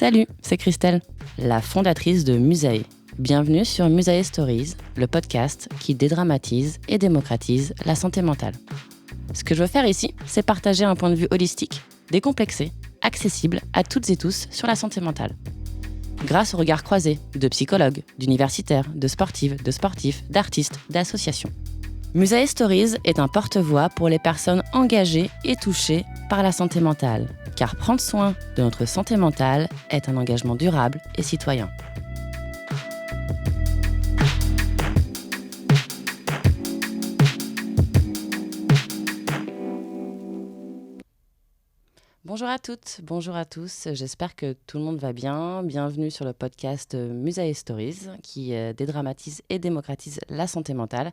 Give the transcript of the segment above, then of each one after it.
Salut, c'est Christelle, la fondatrice de Musae. Bienvenue sur Musae Stories, le podcast qui dédramatise et démocratise la santé mentale. Ce que je veux faire ici, c'est partager un point de vue holistique, décomplexé, accessible à toutes et tous sur la santé mentale. Grâce au regard croisé de psychologues, d'universitaires, de sportives, d'artistes, d'associations. Musae Stories est un porte-voix pour les personnes engagées et touchées par la santé mentale, car prendre soin de notre santé mentale est un engagement durable et citoyen. Bonjour à toutes, bonjour à tous, j'espère que tout le monde va bien. Bienvenue sur le podcast Musae Stories qui dédramatise et démocratise la santé mentale.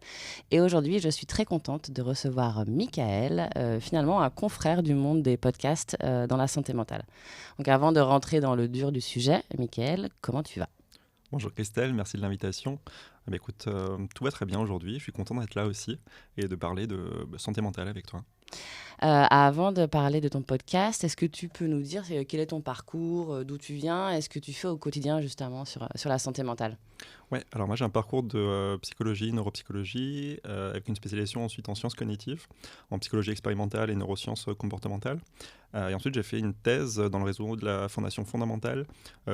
Et aujourd'hui, je suis très contente de recevoir Michael, finalement un confrère du monde des podcasts dans la santé mentale. Donc avant de rentrer dans le dur du sujet, Michael, comment tu vas ? Bonjour Christelle, merci de l'invitation. Écoute, tout va très bien aujourd'hui, je suis content d'être là aussi et de parler de santé mentale avec toi. Avant de parler de ton podcast, est-ce que tu peux nous dire quel est ton parcours, d'où tu viens, est-ce que tu fais au quotidien justement sur la santé mentale ? Ouais, alors moi j'ai un parcours de psychologie, neuropsychologie, avec une spécialisation ensuite en sciences cognitives, en psychologie expérimentale et neurosciences comportementales. Et ensuite j'ai fait une thèse dans le réseau de la Fondation Fondamentale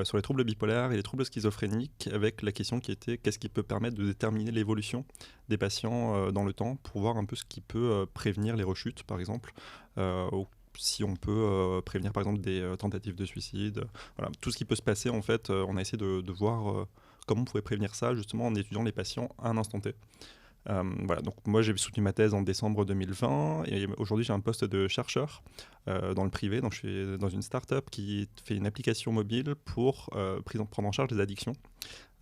sur les troubles bipolaires et les troubles schizophréniques, avec la question qui était qu'est-ce qui peut permettre de déterminer l'évolution des patients dans le temps, pour voir un peu ce qui peut prévenir les rechutes par exemple, ou si on peut prévenir par exemple des tentatives de suicide. Voilà, tout ce qui peut se passer en fait, on a essayé de voir comment on pouvait prévenir ça justement en étudiant les patients à un instant T. Voilà, donc moi j'ai soutenu ma thèse en décembre 2020 et aujourd'hui j'ai un poste de chercheur dans le privé. Donc je suis dans une start-up qui fait une application mobile pour prendre en charge les addictions,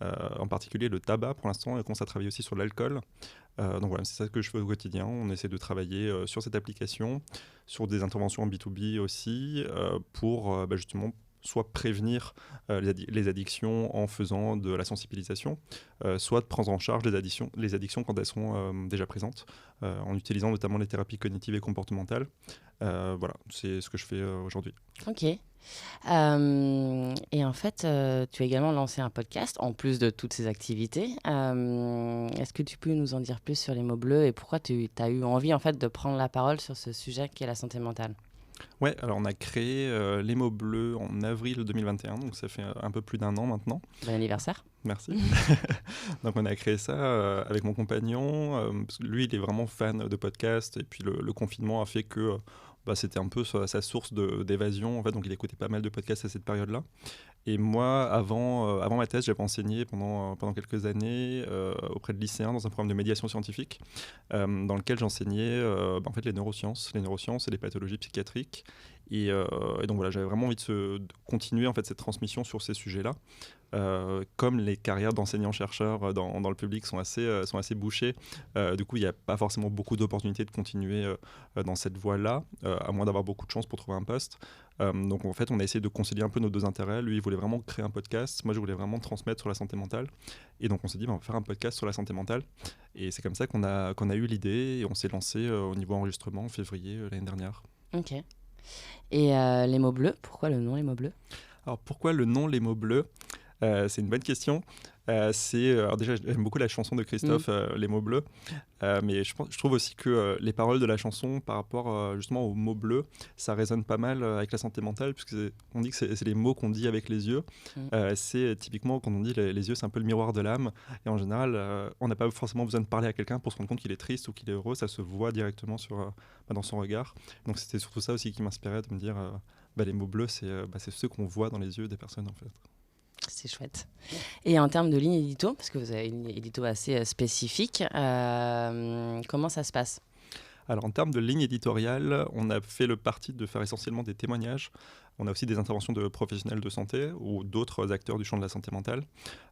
en particulier le tabac pour l'instant, et on commence à travailler aussi sur l'alcool. Donc voilà, c'est ça que je fais au quotidien. On essaie de travailler sur cette application, sur des interventions en B2B aussi, pour justement soit prévenir les addictions en faisant de la sensibilisation, soit de prendre en charge les addictions quand elles sont déjà présentes, en utilisant notamment les thérapies cognitives et comportementales. Voilà, c'est ce que je fais aujourd'hui. Ok. Et en fait, tu as également lancé un podcast, en plus de toutes ces activités. Est-ce que tu peux nous en dire plus sur les mots bleus et pourquoi tu as eu envie en fait, de prendre la parole sur ce sujet qui est la santé mentale ? Ouais, alors on a créé les mots bleus en avril 2021, donc ça fait un peu plus d'1 an maintenant. Bon anniversaire. Merci. Donc on a créé ça avec mon compagnon, parce que lui il est vraiment fan de podcasts, et puis le confinement a fait que c'était un peu sa source d'évasion en fait, donc il écoutait pas mal de podcasts à cette période-là. Et moi, avant ma thèse, j'avais enseigné pendant quelques années auprès de lycéens dans un programme de médiation scientifique, dans lequel j'enseignais en fait, les neurosciences et les pathologies psychiatriques. Et donc voilà, j'avais vraiment envie de continuer en fait, cette transmission sur ces sujets-là. Comme les carrières d'enseignants-chercheurs dans le public sont assez bouchées, du coup, il n'y a pas forcément beaucoup d'opportunités de continuer dans cette voie-là, à moins d'avoir beaucoup de chance pour trouver un poste. Donc en fait, on a essayé de concilier un peu nos deux intérêts. Lui, il voulait vraiment créer un podcast. Moi, je voulais vraiment transmettre sur la santé mentale. Et donc on s'est dit, on va faire un podcast sur la santé mentale. Et c'est comme ça qu'on a eu l'idée, et on s'est lancé au niveau enregistrement en février l'année dernière. Ok. Et les mots bleus, pourquoi le nom les mots bleus ? Alors pourquoi le nom Les mots bleus ? C'est une bonne question. Alors déjà, j'aime beaucoup la chanson de Christophe, Les mots bleus. Mais je trouve aussi que les paroles de la chanson par rapport justement aux mots bleus, ça résonne pas mal avec la santé mentale, puisque on dit que c'est les mots qu'on dit avec les yeux. C'est typiquement quand on dit les yeux, c'est un peu le miroir de l'âme. Et en général, on n'a pas forcément besoin de parler à quelqu'un pour se rendre compte qu'il est triste ou qu'il est heureux. Ça se voit directement dans son regard. Donc c'était surtout ça aussi qui m'inspirait, de me dire les mots bleus, c'est ceux qu'on voit dans les yeux des personnes en fait. C'est chouette. Et en termes de ligne édito, parce que vous avez une édito assez spécifique, comment ça se passe ? Alors en termes de ligne éditoriale, on a fait le parti de faire essentiellement des témoignages. On a aussi des interventions de professionnels de santé ou d'autres acteurs du champ de la santé mentale.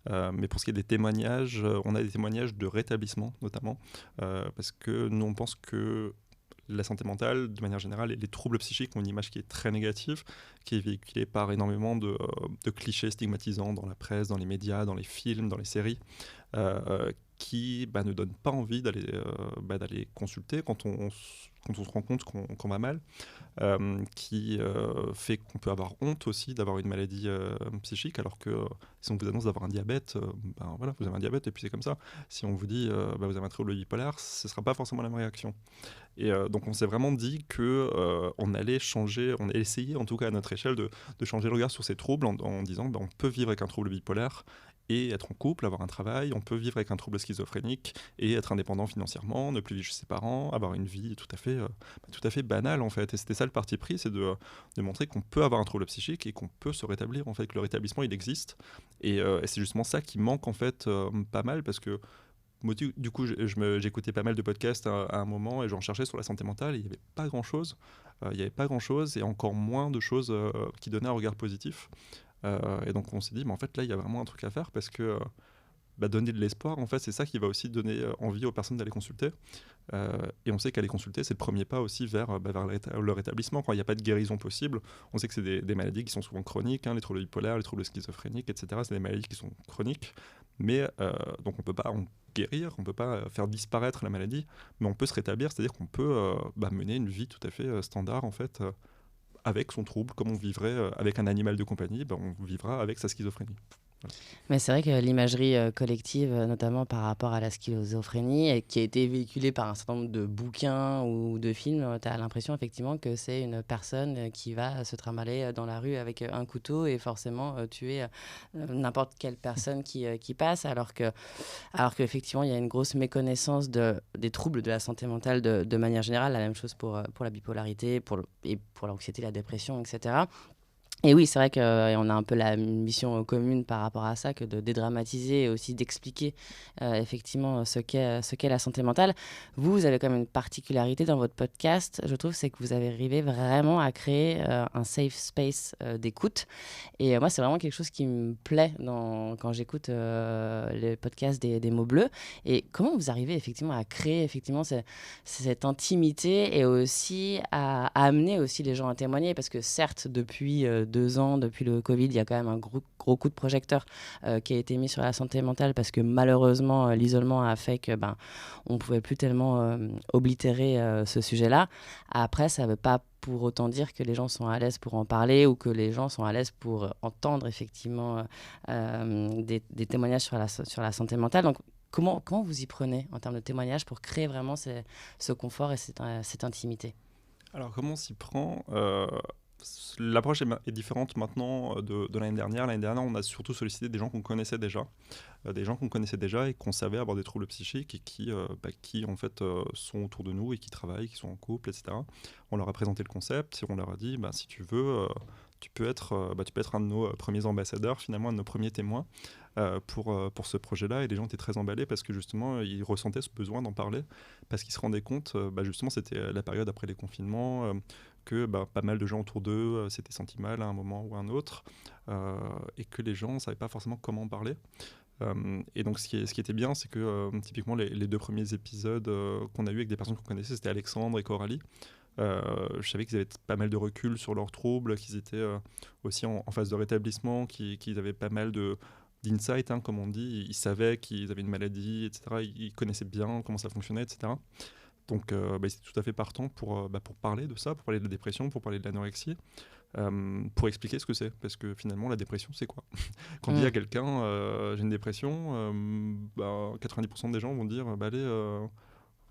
Mais pour ce qui est des témoignages, on a des témoignages de rétablissement notamment, parce que nous on pense que la santé mentale, de manière générale, et les troubles psychiques ont une image qui est très négative, qui est véhiculée par énormément de clichés stigmatisants dans la presse, dans les médias, dans les films, dans les séries, qui ne donnent pas envie d'aller consulter quand quand on se rend compte qu'on va mal, qui fait qu'on peut avoir honte aussi d'avoir une maladie psychique, alors que si on vous annonce d'avoir un diabète, ben voilà, vous avez un diabète et puis c'est comme ça. Si on vous dit bah, vous avez un trouble bipolaire, ce ne sera pas forcément la même réaction. Et donc on s'est vraiment dit qu'on allait changer, on allait essayer en tout cas à notre échelle de changer le regard sur ces troubles en disant bah, on peut vivre avec un trouble bipolaire et être en couple, avoir un travail, on peut vivre avec un trouble schizophrénique et être indépendant financièrement, ne plus vivre chez ses parents, avoir une vie tout à fait banale en fait. Et c'était ça le parti pris, c'est de montrer qu'on peut avoir un trouble psychique et qu'on peut se rétablir en fait, que le rétablissement il existe. Et c'est justement ça qui manque en fait pas mal parce que moi, du coup, j'écoutais pas mal de podcasts à un moment et j'en cherchais sur la santé mentale et il n'y avait pas grand-chose. Il n'y avait pas grand-chose et encore moins de choses qui donnaient un regard positif. Et donc on s'est dit, mais en fait là il y a vraiment un truc à faire parce que donner de l'espoir, en fait c'est ça qui va aussi donner envie aux personnes d'aller consulter. Et on sait qu'aller consulter c'est le premier pas aussi vers le rétablissement. Quand il n'y a pas de guérison possible, on sait que c'est des maladies qui sont souvent chroniques, hein, les troubles bipolaires, les troubles schizophréniques, etc. C'est des maladies qui sont chroniques, mais donc on ne peut pas en guérir, on ne peut pas faire disparaître la maladie, mais on peut se rétablir, c'est-à-dire qu'on peut mener une vie tout à fait standard en fait. Avec son trouble, comme on vivrait avec un animal de compagnie, on vivra avec sa schizophrénie. Voilà. Mais c'est vrai que l'imagerie collective, notamment par rapport à la schizophrénie, et qui a été véhiculée par un certain nombre de bouquins ou de films, tu as l'impression effectivement que c'est une personne qui va se trimballer dans la rue avec un couteau et forcément tuer n'importe quelle personne qui passe, alors qu'effectivement il y a une grosse méconnaissance des troubles de la santé mentale de manière générale, la même chose pour la bipolarité, et pour l'anxiété, la dépression, etc. Et oui, c'est vrai qu'on a un peu la mission commune par rapport à ça, que de dédramatiser et aussi d'expliquer effectivement ce qu'est la santé mentale. Vous avez quand même une particularité dans votre podcast, je trouve, c'est que vous avez arrivé vraiment à créer un safe space d'écoute. Et moi, c'est vraiment quelque chose qui me plaît quand j'écoute les podcasts des mots bleus. Et comment vous arrivez effectivement à créer effectivement cette intimité et aussi à amener aussi les gens à témoigner, parce que certes, depuis 2 ans, depuis le Covid, il y a quand même un gros coup de projecteur qui a été mis sur la santé mentale, parce que malheureusement, l'isolement a fait que on ne pouvait plus tellement oblitérer ce sujet-là. Après, ça ne veut pas pour autant dire que les gens sont à l'aise pour en parler ou que les gens sont à l'aise pour entendre effectivement des témoignages sur la santé mentale. Donc, comment vous y prenez en termes de témoignages pour créer vraiment ce confort et cette intimité ? Alors, comment on s'y prend L'approche est différente maintenant de l'année dernière. L'année dernière, on a surtout sollicité des gens qu'on connaissait déjà. Et qu'on savait avoir des troubles psychiques et qui en fait sont autour de nous et qui travaillent, qui sont en couple, etc. On leur a présenté le concept et on leur a dit si tu veux, tu peux être un de nos premiers ambassadeurs, finalement un de nos premiers témoins pour ce projet-là. Et les gens étaient très emballés parce que justement ils ressentaient ce besoin d'en parler, parce qu'ils se rendaient compte, justement c'était la période après les confinements, que pas mal de gens autour d'eux s'étaient sentis mal à un moment ou à un autre, et que les gens ne savaient pas forcément comment en parler. Et donc ce qui était bien, c'est que typiquement les 2 premiers épisodes qu'on a eu avec des personnes qu'on connaissait, c'était Alexandre et Coralie. Je savais qu'ils avaient pas mal de recul sur leurs troubles, qu'ils étaient aussi en phase de rétablissement, qu'ils avaient pas mal d'insight, hein, comme on dit. Ils savaient qu'ils avaient une maladie, etc. Ils connaissaient bien comment ça fonctionnait, etc. Donc ils étaient tout à fait partants pour parler de ça, pour parler de la dépression, pour parler de l'anorexie, pour expliquer ce que c'est. Parce que finalement, la dépression, c'est quoi ? Quand on dit à quelqu'un j'ai une dépression, 90% des gens vont dire allez,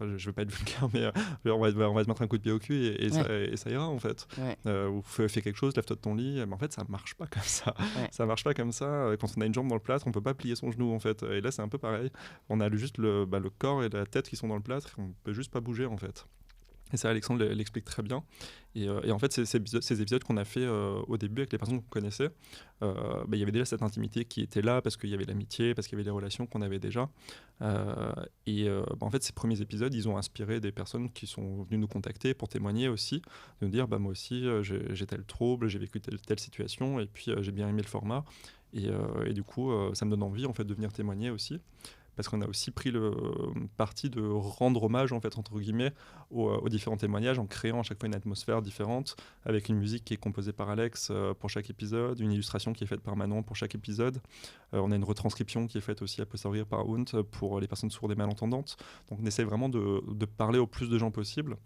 je ne veux pas être vulgaire, mais on va se mettre un coup de pied au cul et ça ira en fait. Ouais. Ou fais quelque chose, lève-toi de ton lit. Mais en fait, ça ne marche pas comme ça. Ouais. Ça ne marche pas comme ça. Quand on a une jambe dans le plâtre, on ne peut pas plier son genou en fait. Et là, c'est un peu pareil. On a juste le corps et la tête qui sont dans le plâtre. On ne peut juste pas bouger en fait. Et ça, Alexandre l'explique très bien. Et en fait, ces épisodes qu'on a fait au début avec les personnes qu'on connaissait, il y avait déjà cette intimité qui était là, parce qu'il y avait l'amitié, parce qu'il y avait les relations qu'on avait déjà. En fait, ces premiers épisodes, ils ont inspiré des personnes qui sont venues nous contacter pour témoigner aussi, de nous dire moi aussi, j'ai tel trouble, j'ai vécu telle situation, et puis j'ai bien aimé le format. Et du coup, ça me donne envie en fait, de venir témoigner aussi. Parce qu'on a aussi pris le parti de rendre hommage, en fait, entre guillemets, aux différents témoignages, en créant à chaque fois une atmosphère différente, avec une musique qui est composée par Alex pour chaque épisode, une illustration qui est faite par Manon pour chaque épisode. On a une retranscription qui est faite aussi à posteriori par Hunt pour les personnes sourdes et malentendantes. Donc on essaie vraiment de parler au plus de gens possible.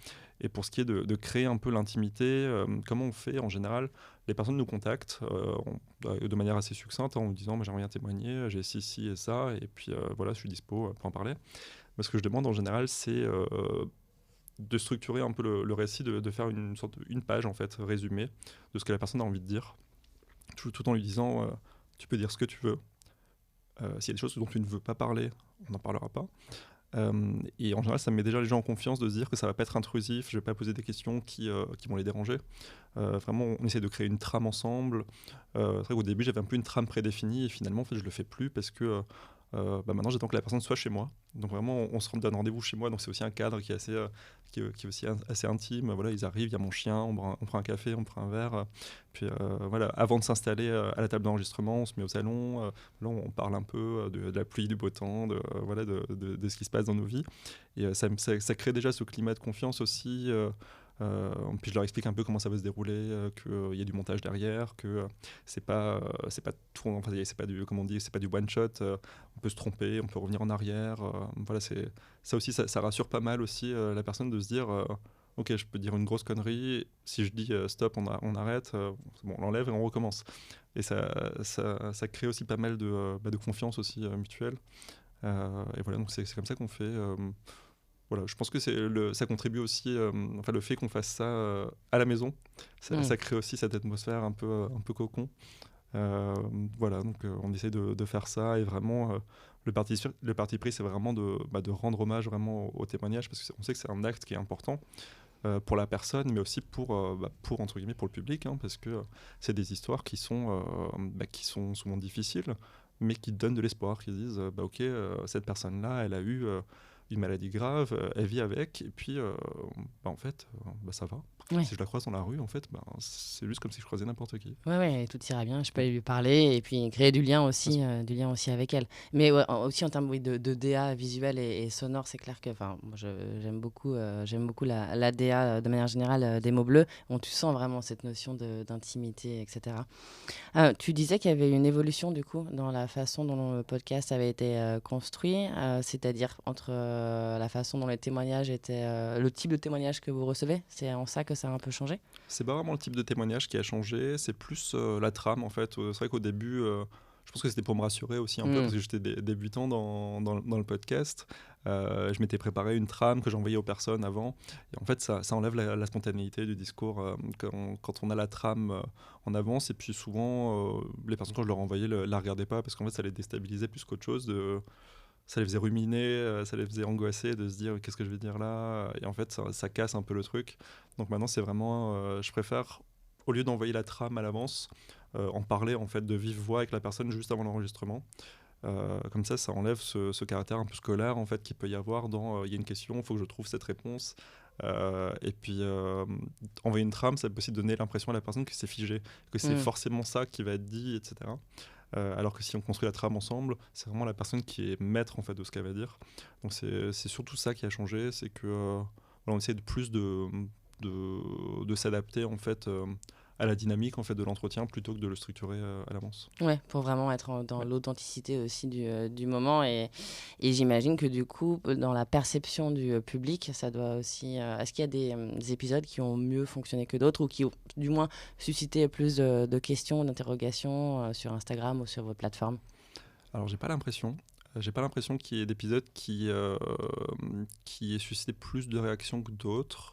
Et pour ce qui est de créer un peu l'intimité, comment on fait en général? Les personnes nous contactent de manière assez succincte, en nous disant j'aimerais bien témoigner, j'ai ci et ça, et puis voilà, je suis dispo pour en parler. Mais ce que je demande en général, c'est de structurer un peu le récit, de faire une page en fait, résumée de ce que la personne a envie de dire, tout en lui disant tu peux dire ce que tu veux. S'il y a des choses dont tu ne veux pas parler, on n'en parlera pas. Et en général, ça met déjà les gens en confiance de se dire que ça va pas être intrusif, je vais pas poser des questions qui vont les déranger. Vraiment, on essaie de créer une trame ensemble. C'est vrai qu'au début, j'avais un peu une trame prédéfinie et finalement, en fait, je le fais plus parce que maintenant, j'attends que la personne soit chez moi. Donc vraiment, on se donne rendez-vous chez moi. Donc c'est aussi un cadre qui est qui est aussi assez intime. Voilà, ils arrivent, il y a mon chien, on prend un café, on prend un verre. Puis voilà, avant de s'installer à la table d'enregistrement, on se met au salon. Là, on parle un peu de la pluie, du beau temps, voilà, de ce qui se passe dans nos vies. Et ça crée déjà ce climat de confiance aussi. Puis je leur explique un peu comment ça va se dérouler, qu'il y a du montage derrière, que c'est pas tout, enfin, c'est pas du, comment on dit, c'est pas du one shot. On peut se tromper, on peut revenir en arrière. Voilà, c'est ça aussi, ça rassure pas mal aussi la personne de se dire. Ok, je peux dire une grosse connerie. Si je dis stop, on arrête. C'est bon, on l'enlève et on recommence. Et ça crée aussi pas mal de confiance aussi mutuelle. Et voilà, donc c'est comme ça qu'on fait. Voilà, je pense que ça contribue aussi, enfin le fait qu'on fasse ça à la maison, ça crée aussi cette atmosphère un peu cocon. Voilà, donc on essaie de faire ça et vraiment le parti pris, c'est vraiment de rendre hommage vraiment au témoignage parce qu'on sait que c'est un acte qui est important pour la personne, mais aussi pour entre guillemets pour le public, hein, parce que c'est des histoires qui sont souvent difficiles, mais qui donnent de l'espoir, qui disent ok, cette personne-là, elle a eu une maladie grave, elle vit avec, et puis en fait, ça va. Ouais. Si je la croise dans la rue, en fait, c'est juste comme si je croisais n'importe qui. Ouais, tout ira bien. Je peux aller lui parler et puis créer du lien aussi avec elle. Mais ouais, aussi en termes de DA visuel et sonore, c'est clair que moi, j'aime beaucoup la DA de manière générale des mots bleus. Tu sens vraiment cette notion d'intimité, etc. Tu disais qu'il y avait une évolution du coup dans la façon dont le podcast avait été construit, c'est-à-dire entre la façon dont les témoignages étaient, le type de témoignage que vous recevez. C'est en ça que ça a un peu changé? C'est pas vraiment le type de témoignage qui a changé, c'est plus la trame en fait. C'est vrai qu'au début, je pense que c'était pour me rassurer aussi un peu parce que j'étais débutant dans le podcast. Je m'étais préparé une trame que j'envoyais aux personnes avant. Et en fait, ça enlève la spontanéité du discours quand on a la trame en avance. Et puis souvent, les personnes, quand je leur envoyais, la regardaient pas parce qu'en fait, ça les déstabilisait plus qu'autre chose. Ça les faisait ruminer, ça les faisait angoisser de se dire qu'est-ce que je vais dire là. Et en fait, ça casse un peu le truc. Donc maintenant, c'est vraiment, je préfère, au lieu d'envoyer la trame à l'avance, en parler en fait de vive voix avec la personne juste avant l'enregistrement. Comme ça enlève ce caractère un peu scolaire en fait qu'il peut y avoir dans il y a une question, il faut que je trouve cette réponse. Et puis envoyer une trame, ça peut aussi donner l'impression à la personne que c'est figé, que c'est forcément ça qui va être dit, etc. Alors que si on construit la trame ensemble, c'est vraiment la personne qui est maître en fait de ce qu'elle va dire. Donc c'est surtout ça qui a changé, c'est que on essaie de plus de s'adapter en fait à la dynamique en fait de l'entretien plutôt que de le structurer à l'avance. Ouais, pour vraiment être dans l'authenticité aussi du moment et j'imagine que du coup dans la perception du public, ça doit aussi. Est-ce qu'il y a des épisodes qui ont mieux fonctionné que d'autres ou qui ont du moins suscité plus de questions, d'interrogations sur Instagram ou sur vos plateformes? Alors j'ai pas l'impression. J'ai pas l'impression qu'il y ait d'épisodes qui aient suscité plus de réactions que d'autres.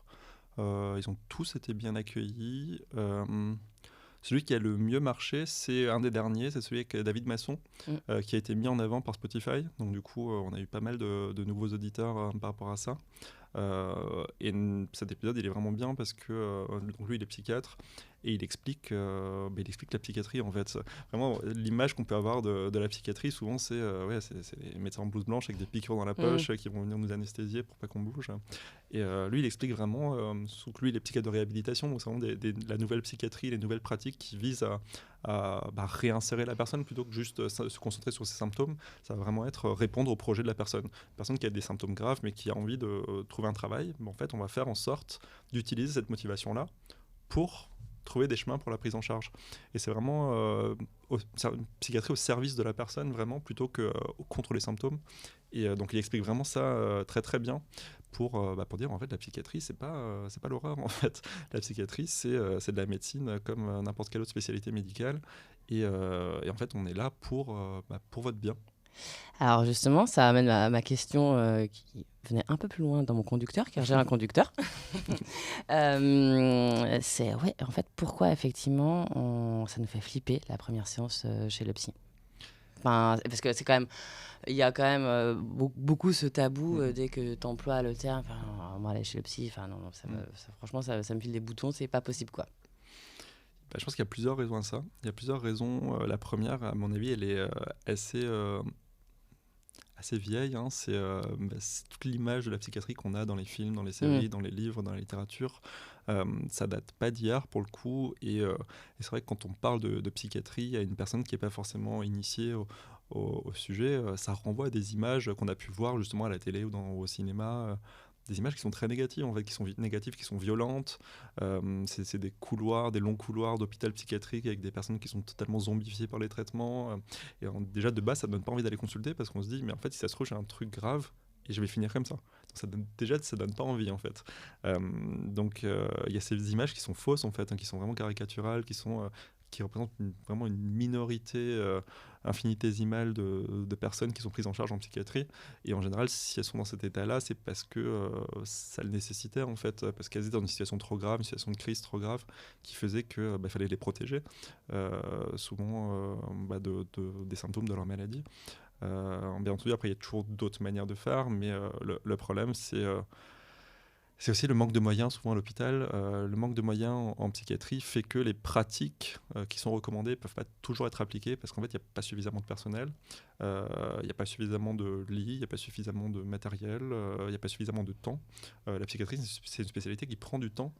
Ils ont tous été bien accueillis. Celui qui a le mieux marché, c'est un des derniers, c'est celui avec David Masson, qui a été mis en avant par Spotify. Donc du coup, on a eu pas mal de nouveaux auditeurs par rapport à ça. Et cet épisode, il est vraiment bien parce que donc lui, il est psychiatre et il explique la psychiatrie en fait. Vraiment, l'image qu'on peut avoir de la psychiatrie, souvent, c'est les médecins en blouse blanche avec des piqûres dans la poche qui vont venir nous anesthésier pour pas qu'on bouge. Et lui, il explique vraiment, que lui, il est psychiatre de réhabilitation, donc c'est vraiment la nouvelle psychiatrie, les nouvelles pratiques qui visent à réinsérer la personne plutôt que juste se concentrer sur ses symptômes. Ça va vraiment être répondre au projet de la personne. Une personne qui a des symptômes graves mais qui a envie de trouver un travail, en fait, on va faire en sorte d'utiliser cette motivation-là pour trouver des chemins pour la prise en charge. Et c'est vraiment une psychiatrie au service de la personne, vraiment, plutôt que contre les symptômes. Et donc il explique vraiment ça très très bien. pour dire en fait la psychiatrie c'est pas l'horreur en fait. La psychiatrie c'est de la médecine comme n'importe quelle autre spécialité médicale et en fait on est là pour votre bien. Alors justement, ça amène ma question qui venait un peu plus loin dans mon conducteur, car j'ai un conducteur. C'est, ouais, en fait, pourquoi effectivement ça nous fait flipper la première séance chez le psy. Enfin, parce que c'est quand même, il y a quand même beaucoup ce tabou dès que tu emploies le terme, enfin, moi aller chez le psy, enfin non, franchement, ça me file des boutons, c'est pas possible quoi. Je pense qu'il y a plusieurs raisons à ça. Il y a plusieurs raisons. La première, à mon avis, elle est assez vieille. Hein. C'est toute l'image de la psychiatrie qu'on a dans les films, dans les séries, dans les livres, dans la littérature. Ça date pas d'hier pour le coup. Et c'est vrai que quand on parle de psychiatrie à une personne qui n'est pas forcément initiée au sujet, ça renvoie à des images qu'on a pu voir justement à la télé ou au cinéma. Des images qui sont très négatives, en fait, qui sont négatives, qui sont violentes. C'est des couloirs, des longs couloirs d'hôpital psychiatrique avec des personnes qui sont totalement zombifiées par les traitements. Déjà, de base, ça ne donne pas envie d'aller consulter parce qu'on se dit, mais en fait, si ça se trouve, j'ai un truc grave et je vais finir comme ça. Donc ça donne pas envie, en fait. Donc, il y a ces images qui sont fausses, en fait, hein, qui sont vraiment caricaturales, qui représentent vraiment une minorité infinitésimale de personnes qui sont prises en charge en psychiatrie. Et en général, si elles sont dans cet état-là, c'est parce que ça le nécessitait, en fait, parce qu'elles étaient dans une situation trop grave, une situation de crise trop grave, qui faisait qu'il fallait les protéger, souvent des symptômes de leur maladie. Bien entendu, après, il y a toujours d'autres manières de faire, mais le problème, c'est aussi le manque de moyens, souvent à l'hôpital. Le manque de moyens en psychiatrie fait que les pratiques qui sont recommandées ne peuvent pas toujours être appliquées parce qu'en fait, il n'y a pas suffisamment de personnel, il n'y a pas suffisamment de lits, il n'y a pas suffisamment de matériel, il n'y a pas suffisamment de temps. La psychiatrie, c'est une spécialité qui prend du temps.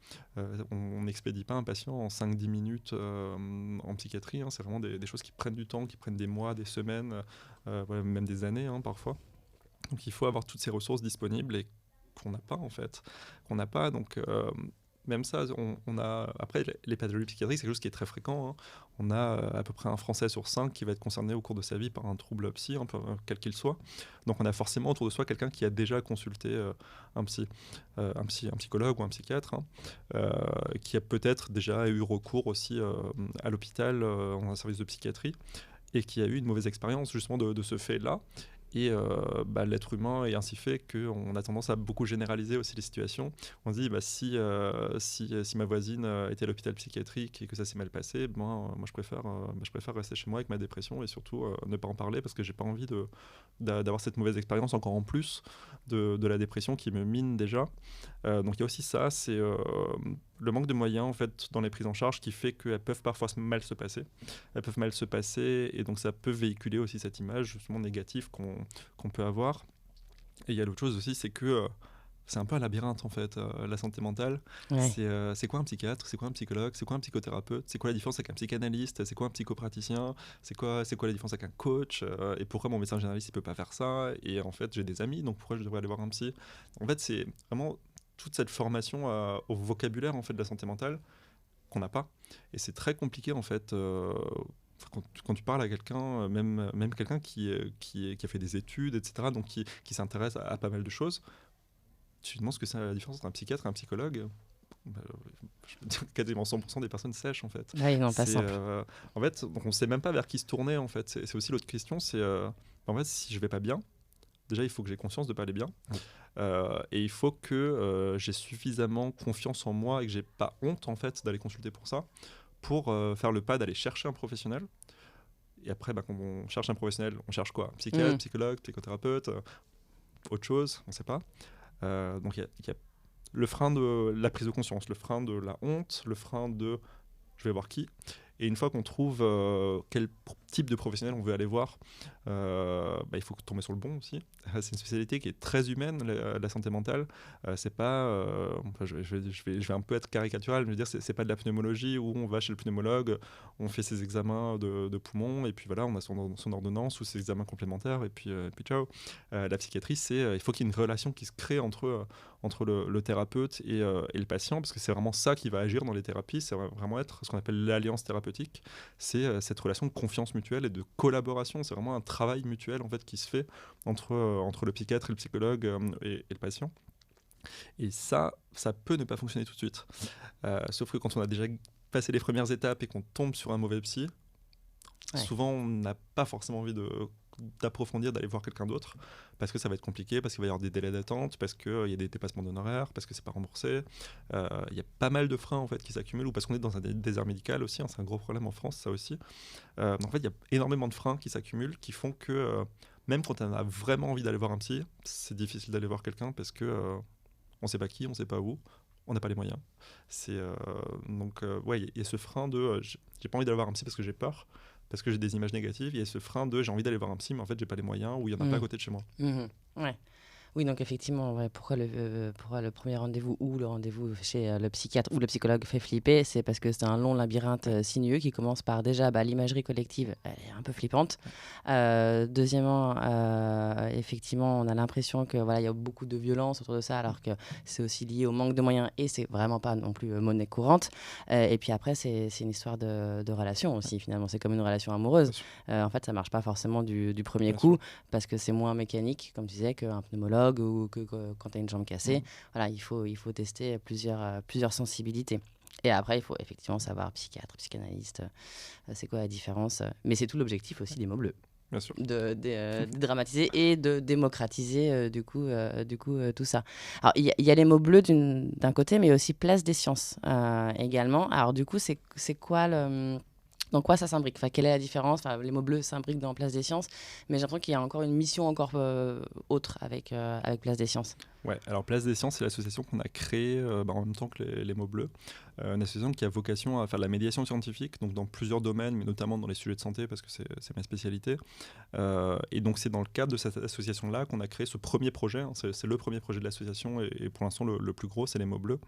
On n'expédie pas un patient en 5-10 minutes en psychiatrie. Hein. C'est vraiment des choses qui prennent du temps, qui prennent des mois, des semaines, même des années parfois. Donc il faut avoir toutes ces ressources disponibles et qu'on n'a pas en fait, donc même ça, on a après les pathologies psychiatriques, c'est quelque chose qui est très fréquent, hein. On a à peu près un Français sur 5 qui va être concerné au cours de sa vie par un trouble psy, quel qu'il soit. Donc on a forcément autour de soi quelqu'un qui a déjà consulté un psychologue ou un psychiatre, hein, qui a peut-être déjà eu recours aussi à l'hôpital, dans un service de psychiatrie, et qui a eu une mauvaise expérience justement de ce fait-là. Et l'être humain est ainsi fait qu'on a tendance à beaucoup généraliser aussi les situations. On se dit, si ma voisine était à l'hôpital psychiatrique et que ça s'est mal passé, moi je préfère rester chez moi avec ma dépression et surtout ne pas en parler parce que j'ai pas envie d'avoir cette mauvaise expérience encore en plus de la dépression qui me mine déjà. Donc il y a aussi ça, c'est le manque de moyens en fait dans les prises en charge qui fait qu'elles peuvent parfois mal se passer. Elles peuvent mal se passer et donc ça peut véhiculer aussi cette image justement négative qu'on peut avoir. Et il y a l'autre chose aussi, c'est que c'est un peu un labyrinthe en fait, la santé mentale. Ouais. C'est quoi un psychiatre, c'est quoi un psychologue, c'est quoi un psychothérapeute, c'est quoi la différence avec un psychanalyste, c'est quoi un psychopraticien, c'est quoi la différence avec un coach, et pourquoi mon médecin généraliste il peut pas faire ça, et en fait j'ai des amis donc pourquoi je devrais aller voir un psy. En fait c'est vraiment toute cette formation au vocabulaire en fait de la santé mentale qu'on n'a pas, et c'est très compliqué en fait. Quand tu parles à quelqu'un, même quelqu'un qui a fait des études, etc., donc qui s'intéresse à pas mal de choses, tu te demandes ce que c'est la différence entre un psychiatre et un psychologue. Je peux dire que quasiment 100% des personnes sèchent en fait. Oui, non, pas simple. En fait, donc on ne sait même pas vers qui se tourner en fait. C'est aussi l'autre question, c'est en fait si je vais pas bien, déjà il faut que j'ai conscience de pas aller bien. Et il faut que j'ai suffisamment confiance en moi et que j'ai pas honte en fait d'aller consulter pour ça, pour faire le pas d'aller chercher un professionnel. Et après, quand on cherche un professionnel, on cherche quoi ? Psychiatre, psychologue, psychothérapeute, autre chose, on ne sait pas. Donc il y a le frein de la prise de conscience, le frein de la honte, le frein de je vais voir qui. Et une fois qu'on trouve quel type de professionnel on veut aller voir, il faut tomber sur le bon aussi. C'est une spécialité qui est très humaine, la santé mentale. C'est pas, je vais un peu être caricatural, mais je veux dire, c'est pas de la pneumologie où on va chez le pneumologue, on fait ses examens de poumon, et puis voilà, on a son ordonnance ou ses examens complémentaires, et puis ciao. La psychiatrie, il faut qu'il y ait une relation qui se crée entre le thérapeute et le patient, parce que c'est vraiment ça qui va agir dans les thérapies, c'est vraiment être ce qu'on appelle l'alliance thérapeutique, c'est cette relation de confiance mutuelle et de collaboration, c'est vraiment un travail mutuel en fait qui se fait entre le psychiatre et le psychologue et le patient. Et ça peut ne pas fonctionner tout de suite. Sauf que quand on a déjà passé les premières étapes et qu'on tombe sur un mauvais psy, Ouais. souvent on n'a pas forcément envie d'approfondir, d'aller voir quelqu'un d'autre, parce que ça va être compliqué, parce qu'il va y avoir des délais d'attente, parce qu'il y a des dépassements d'honoraires, parce que c'est pas remboursé. Il y a pas mal de freins en fait qui s'accumulent, ou parce qu'on est dans un désert médical aussi, hein, c'est un gros problème en France, ça aussi. En fait, il y a énormément de freins qui s'accumulent, qui font que même quand on a vraiment envie d'aller voir un psy, c'est difficile d'aller voir quelqu'un parce que on sait pas qui, on sait pas où, on n'a pas les moyens. Ouais, il y a ce frein de j'ai pas envie d'aller voir un psy parce que j'ai peur, parce que j'ai des images négatives. Il y a ce frein de j'ai envie d'aller voir un psy, mais en fait j'ai pas les moyens, ou il y en a pas à côté de chez moi. Ouais. Oui, donc effectivement, ouais, pourquoi le premier rendez-vous ou le rendez-vous chez le psychiatre ou le psychologue fait flipper, c'est parce que c'est un long labyrinthe sinueux qui commence par déjà l'imagerie collective, elle est un peu flippante. Deuxièmement, effectivement, on a l'impression que il y a beaucoup de violence autour de ça, alors que c'est aussi lié au manque de moyens et c'est vraiment pas non plus monnaie courante. Et puis après, c'est une histoire de relation aussi, finalement. C'est comme une relation amoureuse. En fait, ça marche pas forcément du premier Bien coup sûr. parce que c'est moins mécanique, comme tu disais, qu'un pneumologue ou que quand tu as une jambe cassée. Voilà, il faut tester plusieurs sensibilités. Et après, il faut effectivement savoir, psychiatre, psychanalyste, c'est quoi la différence. Mais c'est tout l'objectif aussi des mots bleus. Bien sûr. De dédramatiser et de démocratiser tout ça. Alors il y a les mots bleus d'un côté, mais aussi place des sciences également. Alors du coup, c'est quoi dans quoi ça s'imbrique, quelle est la différence? Les mots bleus s'imbriquent dans Place des Sciences, mais j'ai l'impression qu'il y a encore une mission encore autre avec Place des Sciences. Ouais, alors Place des Sciences, c'est l'association qu'on a créée en même temps que les mots bleus. Une association qui a vocation à faire de la médiation scientifique, donc dans plusieurs domaines, mais notamment dans les sujets de santé, parce que c'est ma spécialité. Et donc c'est dans le cadre de cette association-là qu'on a créé ce premier projet. Hein. C'est le premier projet de l'association, et pour l'instant le plus gros, c'est les mots bleus.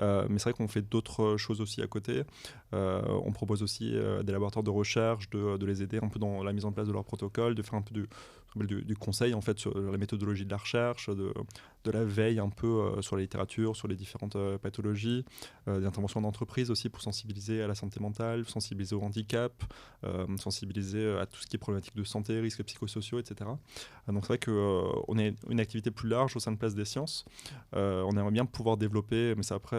Mais c'est vrai qu'on fait d'autres choses aussi à côté. On propose aussi des laboratoires de recherche, de les aider un peu dans la mise en place de leur protocole, de faire un peu du conseil en fait sur la méthodologie de la recherche, de la veille un peu sur la littérature, sur les différentes pathologies, des interventions d'entreprise aussi pour sensibiliser à la santé mentale, sensibiliser au handicap, sensibiliser à tout ce qui est problématique de santé, risques psychosociaux, etc. Donc c'est vrai qu'on est une activité plus large au sein de Place des Sciences. On aimerait bien pouvoir développer, mais ça après,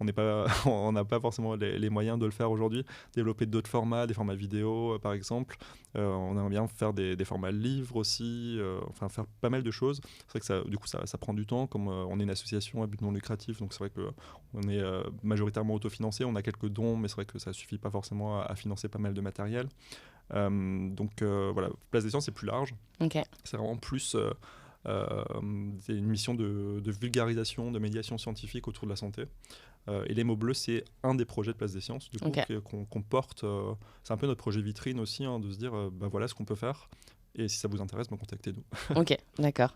on n'a pas forcément les moyens de le faire aujourd'hui, développer d'autres formats, des formats vidéo par exemple. On aimerait bien faire des formats livres aussi, enfin faire pas mal de choses. C'est vrai que ça prend du temps, comme on est une association à but non lucratif, donc c'est vrai qu'on est majoritairement autofinancé, on a quelques dons, mais c'est vrai que ça suffit pas forcément à financer pas mal de matériel. Voilà, Place des Sciences c'est plus large. Okay. C'est vraiment plus c'est une mission de vulgarisation, de médiation scientifique autour de la santé. Et les mots bleus, c'est un des projets de Place des Sciences, du coup, qu'on porte. C'est un peu notre projet vitrine aussi, hein, de se dire, voilà ce qu'on peut faire. Et si ça vous intéresse, contactez-nous. Ok, d'accord.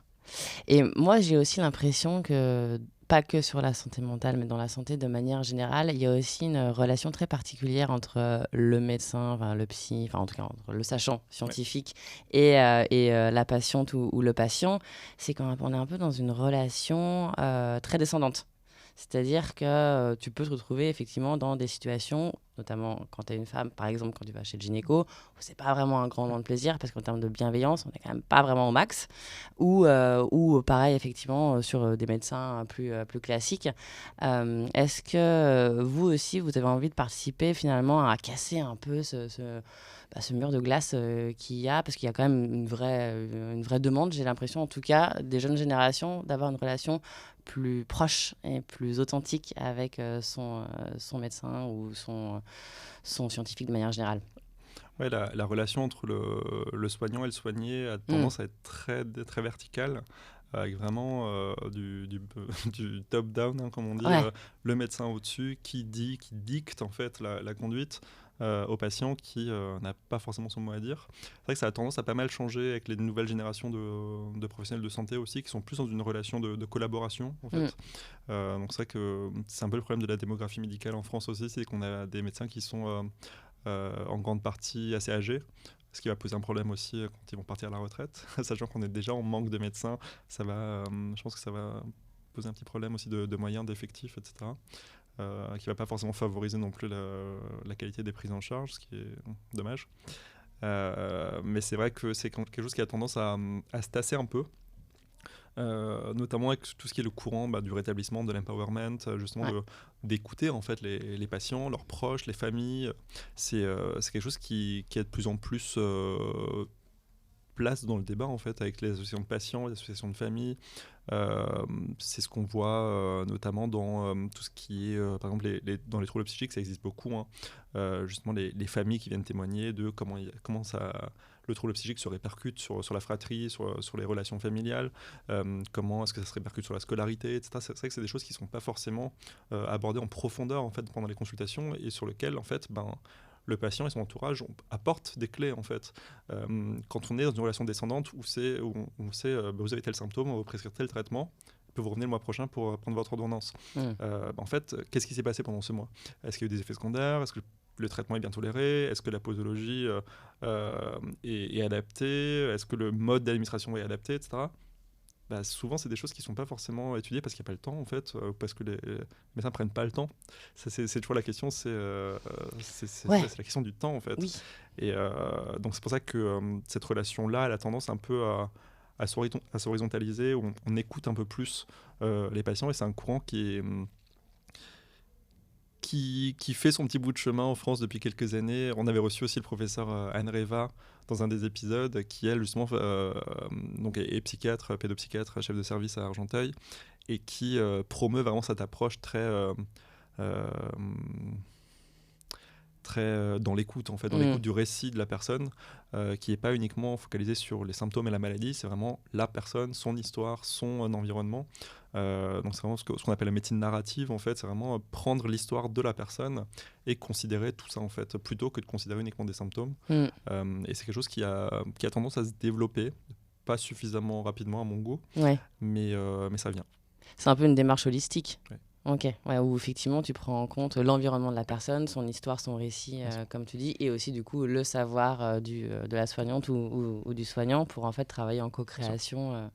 Et moi, j'ai aussi l'impression que, pas que sur la santé mentale, mais dans la santé de manière générale, il y a aussi une relation très particulière entre le médecin, le psy, en tout cas entre le sachant scientifique et la patiente ou le patient. C'est qu'on est un peu dans une relation très descendante. C'est-à-dire que tu peux te retrouver effectivement dans des situations, notamment quand tu es une femme, par exemple quand tu vas chez le gynéco, où c'est pas vraiment un grand moment de plaisir parce qu'en termes de bienveillance, on n'est quand même pas vraiment au max. Ou pareil, effectivement, sur des médecins plus classiques. Est-ce que vous aussi, vous avez envie de participer finalement à casser un peu ce mur de glace qu'il y a, parce qu'il y a quand même une vraie demande, j'ai l'impression en tout cas, des jeunes générations, d'avoir une relation plus proche et plus authentique avec son médecin ou son scientifique de manière générale. Ouais, la relation entre le soignant et le soigné a tendance à être très, très verticale, avec vraiment du top-down, hein, comme on dit, le médecin au-dessus qui dicte en fait la conduite au patient qui n'a pas forcément son mot à dire. C'est vrai que ça a tendance à pas mal changer avec les nouvelles générations de professionnels de santé aussi, qui sont plus dans une relation de collaboration en fait. Donc c'est vrai que c'est un peu le problème de la démographie médicale en France aussi, c'est qu'on a des médecins qui sont en grande partie assez âgés, ce qui va poser un problème aussi quand ils vont partir à la retraite, sachant qu'on est déjà en manque de médecins. Je pense que ça va poser un petit problème aussi de moyens, d'effectifs, etc. Qui ne va pas forcément favoriser non plus la qualité des prises en charge, ce qui est dommage. Mais c'est vrai que c'est quelque chose qui a tendance à se tasser un peu. notamment avec tout ce qui est le courant du rétablissement, de l'empowerment, justement d'écouter en fait les patients, leurs proches, les familles. C'est quelque chose qui a de plus en plus place dans le débat en fait avec les associations de patients, les associations de familles. C'est ce qu'on voit notamment dans tout ce qui est par exemple dans les troubles psychiques, ça existe beaucoup, hein. Justement les familles qui viennent témoigner de comment le trouble psychique se répercute sur la fratrie, sur les relations familiales, comment est-ce que ça se répercute sur la scolarité, etc. C'est vrai que c'est des choses qui ne sont pas forcément abordées en profondeur en fait, pendant les consultations et sur lesquelles en fait, le patient et son entourage apportent des clés en fait. Quand on est dans une relation descendante où on sait vous avez tel symptôme, on va vous prescrire tel traitement, peut vous revenir le mois prochain pour prendre votre ordonnance. En fait, qu'est-ce qui s'est passé pendant ce mois? Est-ce qu'il y a eu des effets secondaires? Est-ce que le traitement est bien toléré? Est-ce que la posologie est adaptée? Est-ce que le mode d'administration est adapté, etc. Souvent, c'est des choses qui ne sont pas forcément étudiées parce qu'il n'y a pas le temps, en fait, parce que les médecins ne prennent pas le temps. Ça, c'est toujours la question, c'est la question du temps, en fait. Oui. Et donc, c'est pour ça que cette relation-là, elle a tendance un peu à s'horizontaliser, où on écoute un peu plus les patients, et c'est un courant qui fait son petit bout de chemin en France depuis quelques années. On avait reçu aussi le professeur Anne Reva dans un des épisodes, qui elle justement donc est psychiatre, pédopsychiatre, chef de service à Argenteuil, et qui promeut vraiment cette approche très dans l'écoute, en fait, dans l'écoute du récit de la personne, qui n'est pas uniquement focalisé sur les symptômes et la maladie, c'est vraiment la personne, son histoire, son environnement. Donc c'est vraiment ce qu'on appelle la médecine narrative, en fait, c'est vraiment prendre l'histoire de la personne et considérer tout ça, en fait, plutôt que de considérer uniquement des symptômes. Et c'est quelque chose qui a tendance à se développer, pas suffisamment rapidement à mon goût, mais ça vient. C'est un peu une démarche holistique. Ouais. Ok, où effectivement tu prends en compte l'environnement de la personne, son histoire, son récit, comme tu dis, et aussi du coup le savoir de la soignante ou du soignant pour en fait travailler en co-création.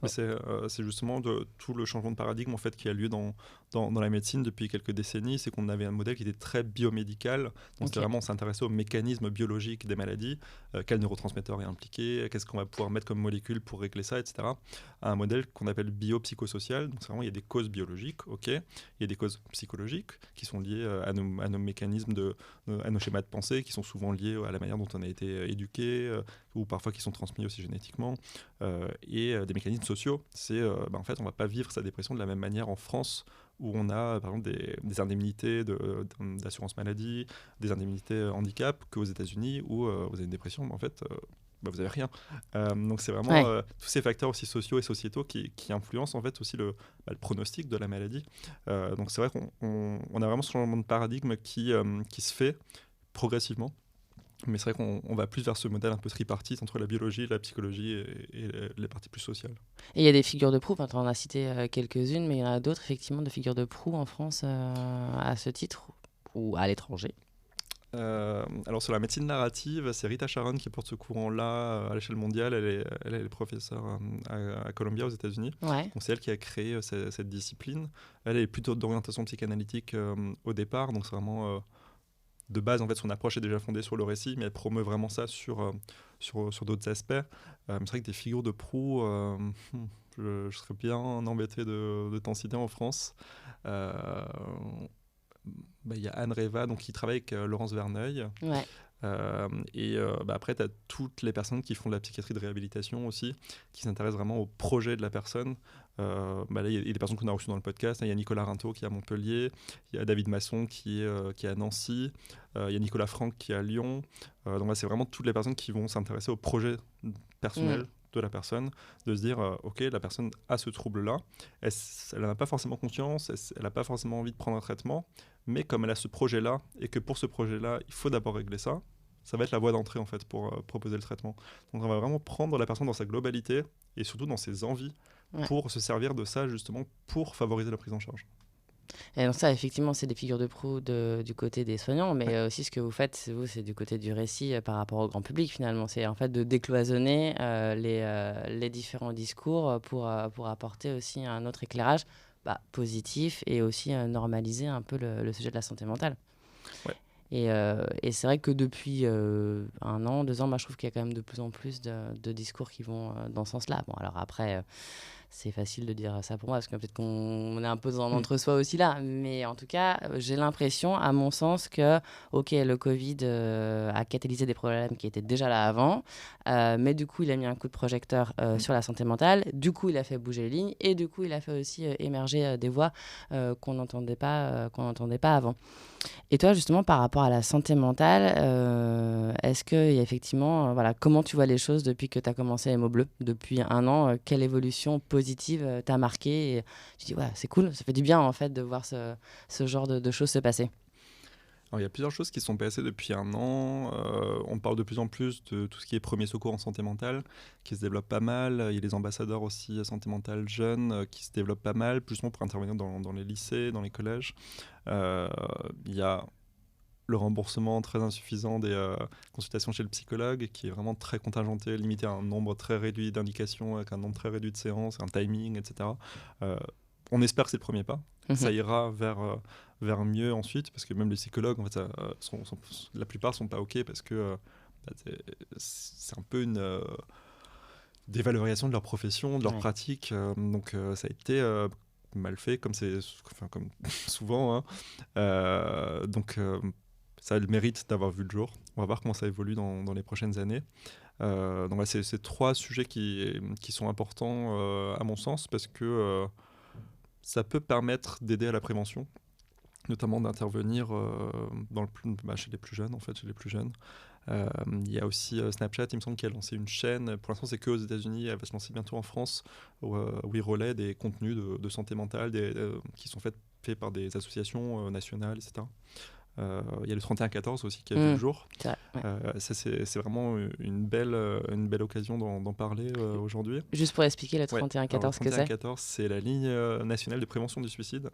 C'est justement tout le changement de paradigme en fait qui a lieu dans la médecine depuis quelques décennies. C'est qu'on avait un modèle qui était très biomédical, donc c'était vraiment, on s'intéressait aux mécanismes biologiques des maladies, quel neurotransmetteur est impliqué, qu'est-ce qu'on va pouvoir mettre comme molécule pour régler ça, etc. À un modèle qu'on appelle biopsychosocial, donc c'est vraiment, il y a des causes biologiques, il y a des causes psychologiques qui sont liées à nos mécanismes, à nos schémas de pensée, qui sont souvent liés à la manière dont on a été éduqué, ou parfois qui sont transmis aussi génétiquement, et des mécanismes sociaux. C'est en fait, on ne va pas vivre sa dépression de la même manière en France, où on a par exemple des indemnités d'assurance maladie, des indemnités handicap, qu'aux États-Unis, où vous avez une dépression, mais en fait vous n'avez rien. Donc c'est vraiment tous ces facteurs aussi sociaux et sociétaux qui influencent en fait aussi le pronostic de la maladie. Donc c'est vrai qu'on a vraiment ce changement de paradigme qui se fait progressivement. Mais c'est vrai qu'on va plus vers ce modèle un peu tripartite entre la biologie, la psychologie et les parties plus sociales. Et il y a des figures de proue, tu en as cité quelques-unes, mais il y en a d'autres effectivement de figures de proue en France à ce titre ou à l'étranger. Alors sur la médecine narrative, c'est Rita Sharon qui porte ce courant-là à l'échelle mondiale. Elle est professeure à Columbia aux États-Unis. Donc c'est elle qui a créé cette discipline. Elle est plutôt d'orientation psychanalytique au départ, donc c'est vraiment de base, en fait, son approche est déjà fondée sur le récit, mais elle promeut vraiment ça sur d'autres aspects. C'est vrai que des figures de proue, je serais bien embêté de t'en citer en France. Il y a Anne Reva qui travaille avec Laurence Verneuil. Après, tu as toutes les personnes qui font de la psychiatrie de réhabilitation aussi, qui s'intéressent vraiment au projet de la personne. Là, il y a des personnes qu'on a reçues dans le podcast. Il y a Nicolas Rintaud qui est à Montpellier, il y a David Masson qui est à Nancy, il y a Nicolas Franck qui est à Lyon. Donc c'est vraiment toutes les personnes qui vont s'intéresser au projet personnel de la personne, de se dire ok, la personne a ce trouble-là, elle n'en a pas forcément conscience, elle n'a pas forcément envie de prendre un traitement, mais comme elle a ce projet-là, et que pour ce projet-là, il faut d'abord régler ça, ça va être la voie d'entrée en fait pour proposer le traitement. Donc on va vraiment prendre la personne dans sa globalité, et surtout dans ses envies, pour se servir de ça justement pour favoriser la prise en charge. Et donc ça, effectivement, c'est des figures de proue du côté des soignants, mais aussi ce que vous faites, c'est du côté du récit par rapport au grand public, finalement. C'est en fait de décloisonner les différents discours pour apporter aussi un autre éclairage positif et aussi normaliser un peu le sujet de la santé mentale. Et c'est vrai que depuis 1 an, 2 ans, je trouve qu'il y a quand même de plus en plus de discours qui vont dans ce sens-là. Bon, alors après... c'est facile de dire ça pour moi, parce que peut-être qu'on est un peu dans l'entre-soi aussi là. Mais en tout cas, j'ai l'impression, à mon sens, que, ok, le Covid a catalysé des problèmes qui étaient déjà là avant, mais du coup, il a mis un coup de projecteur sur la santé mentale. Du coup, il a fait bouger les lignes et du coup, il a fait aussi émerger des voix qu'on n'entendait pas avant. Et toi, justement, par rapport à la santé mentale, est-ce que, effectivement, voilà, comment tu vois les choses depuis que tu as commencé MO Bleu, depuis 1 an, quelle évolution positive t'a marqué et tu dis, ouais, c'est cool, ça fait du bien, en fait, de voir ce genre de choses se passer. Alors, il y a plusieurs choses qui sont passées depuis 1 an. On parle de plus en plus de tout ce qui est premier secours en santé mentale, qui se développe pas mal. Il y a les ambassadeurs aussi santé mentale jeunes qui se développent pas mal, plus pour intervenir dans les lycées, dans les collèges. Il y a le remboursement très insuffisant des consultations chez le psychologue, qui est vraiment très contingenté, limité à un nombre très réduit d'indications, avec un nombre très réduit de séances, un timing, etc. On espère que c'est le premier pas. Ça ira vers mieux ensuite, parce que même les psychologues, en fait, la plupart sont pas OK, parce que c'est un peu une dévalorisation de leur profession, de leur pratique. Donc ça a été mal fait, comme souvent. Hein. Donc ça a le mérite d'avoir vu le jour. On va voir comment ça évolue dans les prochaines années. Donc c'est 3 sujets qui sont importants à mon sens, parce que ça peut permettre d'aider à la prévention, notamment d'intervenir chez les plus jeunes, en fait, chez les plus jeunes. Il y a aussi Snapchat, il me semble, qui a lancé une chaîne. Pour l'instant, c'est que aux États-Unis. Elle va se lancer bientôt en France, où il relaie des contenus de santé mentale qui sont faits par des associations nationales, etc. Il y a le 31-14 aussi qui a vu le jour. C'est vrai, Ça, c'est vraiment une belle occasion d'en parler aujourd'hui. Juste pour expliquer le 31-14, ce que c'est. Le 31-14, c'est la ligne nationale de prévention du suicide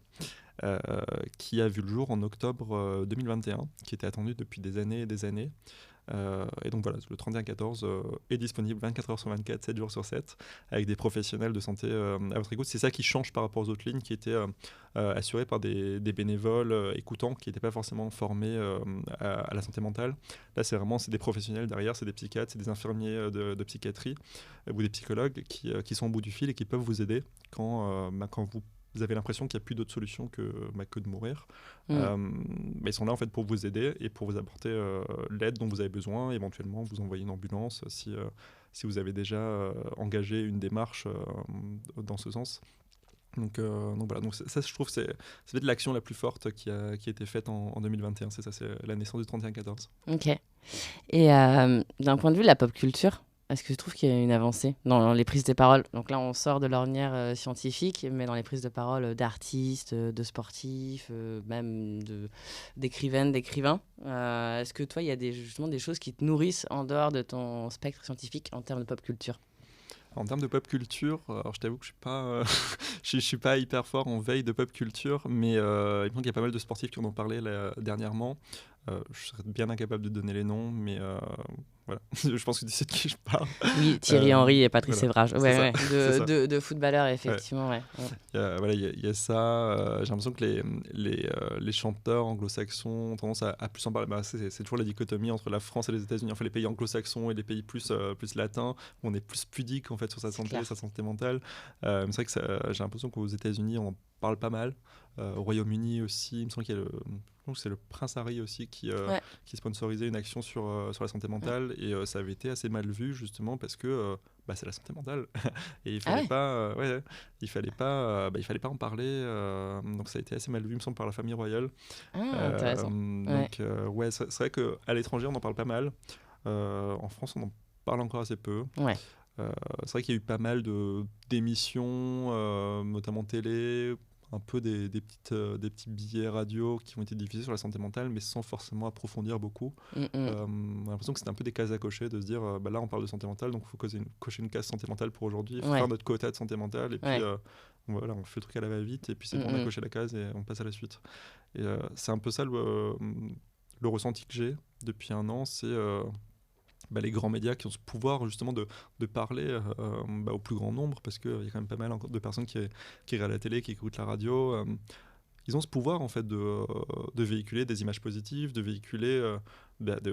qui a vu le jour en octobre 2021, qui était attendue depuis des années et des années. Et donc voilà, le 31-14 est disponible 24 heures sur 24, 7 jours sur 7, avec des professionnels de santé à votre écoute. C'est ça qui change par rapport aux autres lignes qui étaient assurées par des bénévoles écoutants qui n'étaient pas forcément formés à la santé mentale. Là, c'est des professionnels derrière, c'est des psychiatres, c'est des infirmiers de psychiatrie ou des psychologues qui sont au bout du fil et qui peuvent vous aider quand vous avez l'impression qu'il n'y a plus d'autre solution que de mourir. Mais ils sont là en fait pour vous aider et pour vous apporter l'aide dont vous avez besoin, éventuellement vous envoyer une ambulance si vous avez déjà engagé une démarche dans ce sens. Donc voilà, ça je trouve c'est peut-être l'action la plus forte qui a été faite en 2021, c'est ça, c'est la naissance du 31-14. Ok. Et d'un point de vue de la pop culture, est-ce que tu trouves qu'il y a une avancée dans les prises de parole? Donc là, on sort de l'ornière scientifique, mais dans les prises de parole d'artistes, de sportifs, même d'écrivaines, d'écrivains. Est-ce que toi, il y a justement des choses qui te nourrissent en dehors de ton spectre scientifique en termes de pop culture? En termes de pop culture, alors je t'avoue que je suis pas, je suis pas hyper fort en veille de pop culture, mais il me semble qu'il y a pas mal de sportifs qui en ont parlé dernièrement. Je serais bien incapable de donner les noms, mais voilà, je pense que tu sais de qui je parle. Oui, Thierry Henry et Patrice Evra. Ouais, de footballeurs, effectivement. Ouais. Il y a ça. J'ai l'impression que les chanteurs anglo-saxons ont tendance à plus en parler. C'est toujours la dichotomie entre la France et les États-Unis, enfin les pays anglo-saxons et les pays plus latins, où on est plus pudique en fait sur sa santé mentale. C'est vrai que j'ai l'impression qu'aux États-Unis on en parle pas mal. Au Royaume-Uni aussi, il me semble c'est le prince Harry aussi qui sponsorisait une action sur la santé mentale, et ça avait été assez mal vu justement parce que c'est la santé mentale et il fallait il fallait pas en parler, donc ça a été assez mal vu, il me semble, par la famille royale. Intéressant. Donc c'est vrai qu'à l'étranger on en parle pas mal, en France on en parle encore assez peu. C'est vrai qu'il y a eu pas mal d'émissions, notamment télé, un peu des petits billets radio qui ont été diffusés sur la santé mentale, mais sans forcément approfondir beaucoup. On a l'impression que c'était un peu des cases à cocher, de se dire là on parle de santé mentale, donc il faut cocher une case santé mentale pour aujourd'hui, faire notre quota de santé mentale, et puis voilà, on fait le truc à la va-vite, et puis c'est bon, on a coché la case et on passe à la suite. Et c'est un peu ça le ressenti que j'ai depuis 1 an, c'est les grands médias qui ont ce pouvoir justement de parler au plus grand nombre, parce qu'il y a quand même pas mal de personnes qui regardent la télé, qui écoutent la radio. Ils ont ce pouvoir en fait de véhiculer des images positives, de véhiculer des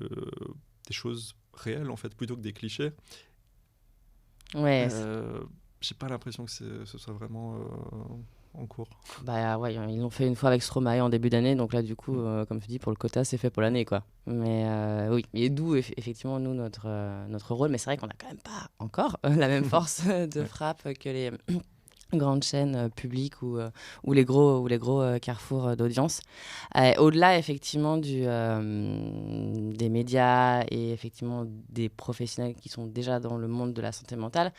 choses réelles en fait, plutôt que des clichés. j'ai pas l'impression que ce soit vraiment en cours. Bah ouais, ils l'ont fait une fois avec Stromae en début d'année, donc là du coup, comme tu dis, pour le quota, c'est fait pour l'année, quoi. Mais oui, et d'où effectivement nous notre rôle, mais c'est vrai qu'on n'a quand même pas encore la même force de frappe que les grandes chaînes publiques ou les gros carrefours d'audience. Au-delà effectivement des médias et effectivement des professionnels qui sont déjà dans le monde de la santé mentale,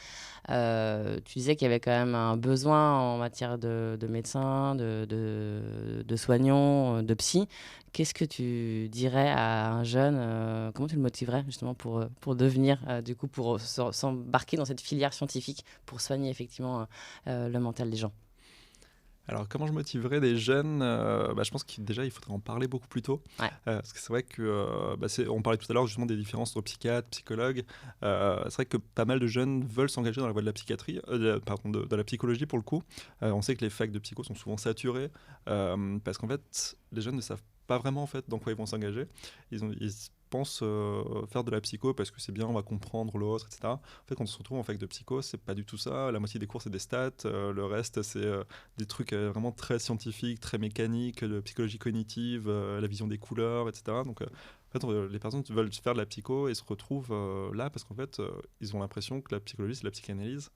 tu disais qu'il y avait quand même un besoin en matière de médecins, de soignants, de psy. Qu'est-ce que tu dirais à un jeune, comment tu le motiverais justement pour devenir, du coup, pour s'embarquer dans cette filière scientifique pour soigner effectivement le mental des gens? Alors, comment je motiverais des jeunes je pense qu'il déjà, il faudrait en parler beaucoup plus tôt. Ouais. Parce que c'est vrai que, on parlait tout à l'heure justement des différences entre psychiatres, psychologues. C'est vrai que pas mal de jeunes veulent s'engager dans la voie de la psychiatrie, de la psychologie pour le coup. On sait que les facs de psycho sont souvent saturées parce qu'en fait, les jeunes ne savent pas vraiment en fait dans quoi ils vont s'engager. Ils pensent faire de la psycho parce que c'est bien, on va comprendre l'autre, etc. En fait, quand on se retrouve en fac de psycho, c'est pas du tout ça. La moitié des cours, c'est des stats. Le reste, c'est des trucs vraiment très scientifiques, très mécaniques, de psychologie cognitive, la vision des couleurs, etc. Donc, en fait, les personnes veulent faire de la psycho et se retrouvent là parce qu'en fait, ils ont l'impression que la psychologie, c'est la psychanalyse.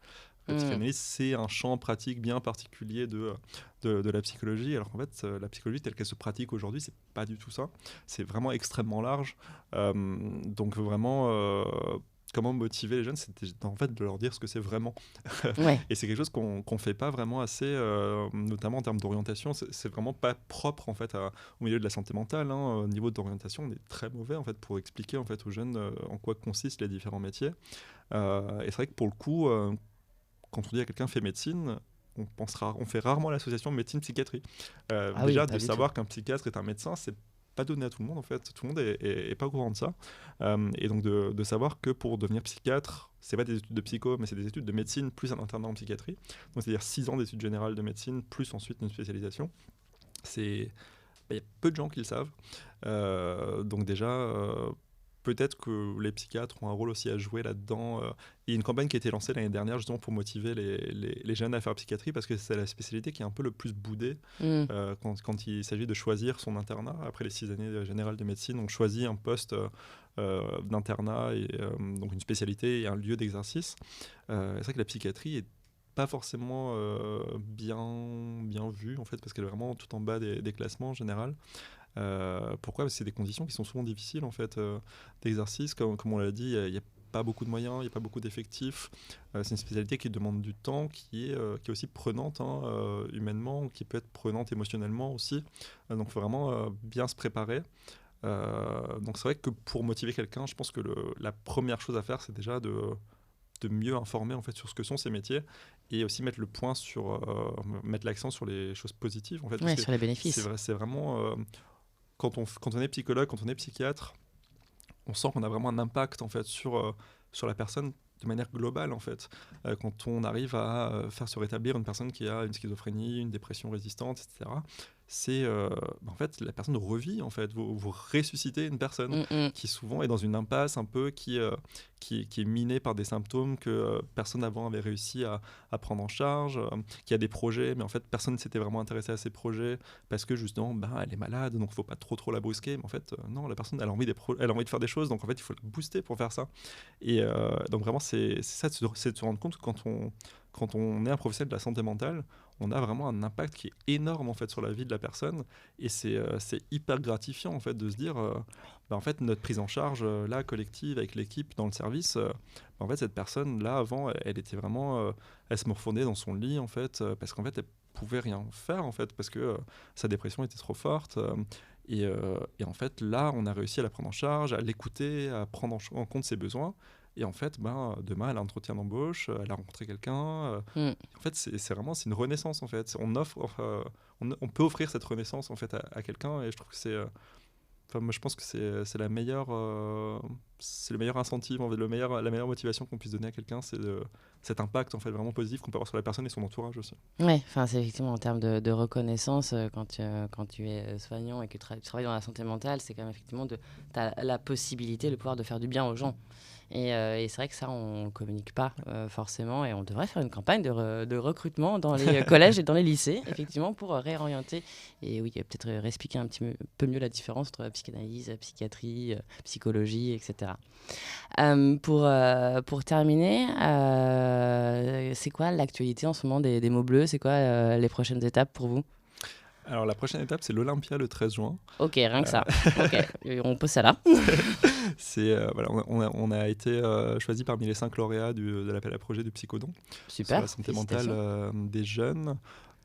La psychanalyse, c'est un champ pratique bien particulier de la psychologie, alors qu'en fait, la psychologie telle qu'elle se pratique aujourd'hui, c'est pas du tout ça. C'est vraiment extrêmement large. Donc vraiment, comment motiver les jeunes, c'était en fait de leur dire ce que c'est vraiment. Ouais. Et c'est quelque chose qu'on fait pas vraiment assez, notamment en termes d'orientation. C'est vraiment pas propre en fait au milieu de la santé mentale. Au niveau d'orientation, on est très mauvais en fait pour expliquer en fait aux jeunes en quoi consistent les différents métiers. Et c'est vrai que pour le coup, quand on dit à quelqu'un fait médecine, on fait rarement l'association médecine-psychiatrie. Ah oui, Déjà, pas de du savoir tout. qu'un psychiatre est un médecin, c'est pas donné à tout le monde en fait. Tout le monde est pas au courant de ça. Et donc de savoir que pour devenir psychiatre, c'est pas des études de psycho, mais c'est des études de médecine plus un internat en psychiatrie. Donc c'est-à-dire 6 ans d'études générales de médecine plus ensuite une spécialisation. Il y a peu de gens qui le savent. Donc déjà, peut-être que les psychiatres ont un rôle aussi à jouer là-dedans. Il y a une campagne qui a été lancée l'année dernière justement pour motiver les jeunes à faire psychiatrie parce que c'est la spécialité qui est un peu le plus boudée quand il s'agit de choisir son internat. Après les 6 années générales de médecine, on choisit un poste d'internat, et donc une spécialité et un lieu d'exercice. C'est vrai que la psychiatrie est pas forcément bien vue en fait parce qu'elle est vraiment tout en bas des classements en général. Pourquoi? Parce que c'est des conditions qui sont souvent difficiles en fait d'exercice. Comme on l'a dit, il n'y a pas beaucoup de moyens, il n'y a pas beaucoup d'effectifs. C'est une spécialité qui demande du temps, qui est aussi prenante humainement, qui peut être prenante émotionnellement aussi. Donc il faut vraiment bien se préparer. Donc c'est vrai que pour motiver quelqu'un, je pense que la première chose à faire, c'est déjà de mieux informer en fait sur ce que sont ces métiers et aussi mettre mettre l'accent sur les choses positives en fait, parce Ouais, que sur les bénéfices. c'est vraiment quand on est psychologue, quand on est psychiatre, on sent qu'on a vraiment un impact en fait sur la personne de manière globale en fait. Quand on arrive à faire se rétablir une personne qui a une schizophrénie, une dépression résistante, etc. En fait la personne revit en fait. Vous ressuscitez une personne qui souvent est dans une impasse un peu qui est minée par des symptômes que personne avant avait réussi à prendre en charge, qui a des projets mais en fait personne ne s'était vraiment intéressé à ces projets parce que justement elle est malade donc il ne faut pas trop la brusquer, mais en fait non, la personne elle a envie de faire des choses donc en fait il faut la booster pour faire ça. Et donc vraiment c'est ça, c'est de se rendre compte que quand on est un professionnel de la santé mentale, on a vraiment un impact qui est énorme en fait sur la vie de la personne et c'est hyper gratifiant en fait de se dire en fait notre prise en charge là collective avec l'équipe dans le service, en fait cette personne là avant elle était vraiment elle se morfondait dans son lit en fait parce qu'en fait elle pouvait rien faire en fait parce que sa dépression était trop forte. Et en fait, là, on a réussi à la prendre en charge, à l'écouter, à prendre en compte ses besoins. Et en fait, demain, elle a un entretien d'embauche, elle a rencontré quelqu'un. En fait, c'est une renaissance, en fait. On peut offrir cette renaissance, en fait, à quelqu'un. Et je trouve que moi, je pense que c'est la meilleure c'est le meilleur incentive, en fait, la meilleure motivation qu'on puisse donner à quelqu'un, c'est cet impact en fait vraiment positif qu'on peut avoir sur la personne et son entourage aussi. Ouais, enfin c'est effectivement en termes de reconnaissance quand tu es soignant et que tu travailles dans la santé mentale, c'est quand même effectivement t'as la possibilité, le pouvoir de faire du bien aux gens. Et c'est vrai que ça, on ne communique pas forcément, et on devrait faire une campagne de recrutement dans les collèges et dans les lycées, effectivement, pour réorienter et oui, peut-être réexpliquer un petit peu mieux la différence entre psychanalyse, psychiatrie, psychologie, etc. Pour terminer, c'est quoi l'actualité en ce moment des mots bleus? C'est quoi les prochaines étapes pour vous? Alors la prochaine étape, c'est l'Olympia le 13 juin. Ok, rien que ça. Ok, on pose ça là. Voilà, on a été choisi parmi les 5 lauréats de l'appel à projet du Psychodon. Super. Sur la santé mentale des jeunes.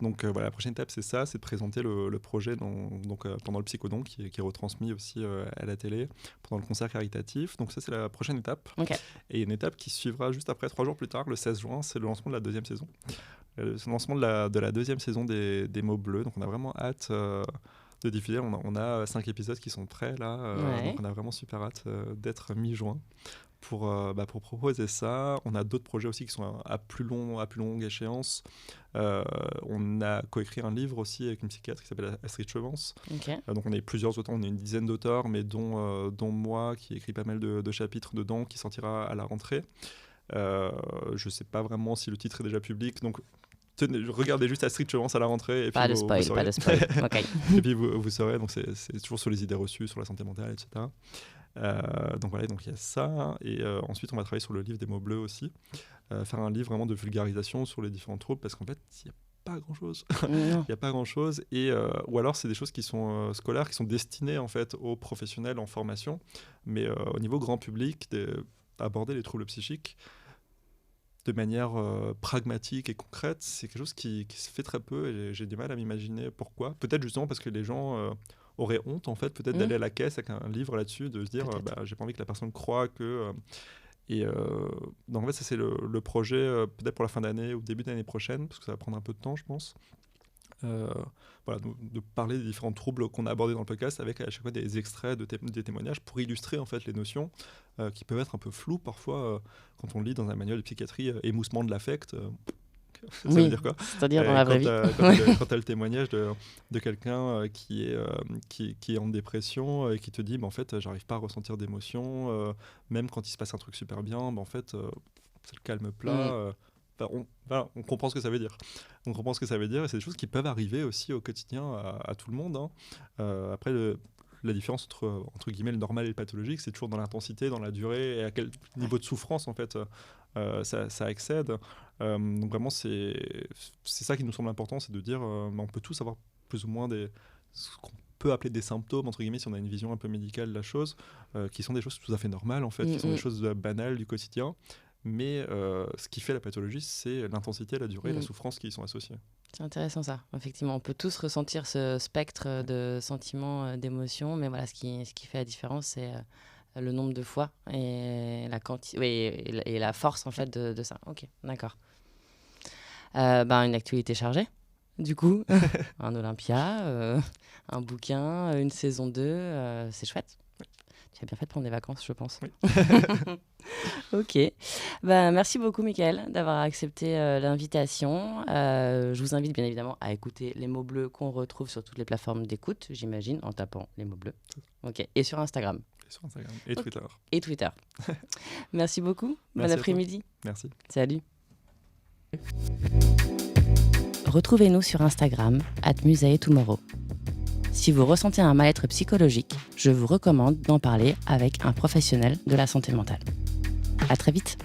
Donc voilà, la prochaine étape, c'est de présenter le projet pendant le Psychodon, qui est retransmis aussi à la télé, pendant le concert caritatif. Donc ça, c'est la prochaine étape. Okay. Et une étape qui suivra juste après, 3 jours plus tard, le 16 juin, c'est le lancement de la 2e saison. Le lancement de la 2e saison des mots bleus. Donc on a vraiment hâte de diffuser. On a 5 épisodes qui sont prêts là. Donc on a vraiment super hâte d'être mi-juin pour proposer ça. On a d'autres projets aussi qui sont à plus longue échéance. On a coécrit un livre aussi avec une psychiatre qui s'appelle Astrid Chevance. Okay. Donc on est plusieurs auteurs, on est une dizaine d'auteurs, mais dont moi qui écris pas mal de chapitres dedans, qui sortira à la rentrée. Je ne sais pas vraiment si le titre est déjà public, donc regardez juste Astrid Chevance à la rentrée. Et pas puis de spoil, pas de spoil. Okay. Et puis vous saurez, donc c'est toujours sur les idées reçues, sur la santé mentale, etc. Donc voilà, donc il y a ça. Et ensuite, on va travailler sur le livre des mots bleus aussi. Faire un livre vraiment de vulgarisation sur les différents troubles, parce qu'en fait, il n'y a pas grand-chose. Il n'y a pas grand-chose. Ou alors, c'est des choses qui sont scolaires, qui sont destinées en fait aux professionnels en formation. Mais au niveau grand public, aborder les troubles psychiques de manière pragmatique et concrète, c'est quelque chose qui se fait très peu, et j'ai du mal à m'imaginer pourquoi. Peut-être justement parce que les gens auraient honte, en fait, peut-être d'aller à la caisse avec un livre là-dessus, de se dire j'ai pas envie que la personne croie que... donc en fait, ça c'est le projet peut-être pour la fin d'année ou début d'année prochaine, parce que ça va prendre un peu de temps, je pense. Voilà, de parler des différents troubles qu'on a abordés dans le podcast, avec à chaque fois des extraits des témoignages pour illustrer en fait les notions qui peuvent être un peu floues parfois quand on lit dans un manuel de psychiatrie émoussement de l'affect. Ça veut dire quoi? C'est-à-dire dans la vraie vie. Quand tu as le témoignage de quelqu'un qui est en dépression et qui te dit en fait j'arrive pas à ressentir d'émotion, même quand il se passe un truc super bien, en fait c'est le calme plat. On comprend ce que ça veut dire. On comprend ce que ça veut dire, et c'est des choses qui peuvent arriver aussi au quotidien à tout le monde. Après, la différence entre guillemets le normal et le pathologique, c'est toujours dans l'intensité, dans la durée, et à quel niveau de souffrance en fait ça excède. Donc vraiment, c'est ça qui nous semble important, c'est de dire on peut tous avoir plus ou moins ce qu'on peut appeler des symptômes, entre guillemets, si on a une vision un peu médicale de la chose, qui sont des choses tout à fait normales en fait, qui sont des choses banales du quotidien. Mais ce qui fait la pathologie, c'est l'intensité, la durée, la souffrance qui y sont associées. C'est intéressant ça. Effectivement, on peut tous ressentir ce spectre de sentiments, d'émotions, mais voilà, ce qui fait la différence, c'est le nombre de fois et la quantité, et la force en fait de ça. Ok, d'accord. Une actualité chargée. Du coup, un Olympia, un bouquin, une saison 2, c'est chouette. Tu as bien fait de prendre des vacances, je pense. Oui. Ok. Merci beaucoup, Mickaël, d'avoir accepté l'invitation. Je vous invite bien évidemment à écouter Les mots bleus qu'on retrouve sur toutes les plateformes d'écoute, j'imagine, en tapant Les mots bleus. Ok. Et sur Instagram. Et Twitter. Et Twitter. Merci beaucoup. Bon après-midi. Merci. Salut. Retrouvez-nous sur Instagram @musaetomorrow. Si vous ressentez un mal-être psychologique, je vous recommande d'en parler avec un professionnel de la santé mentale. À très vite.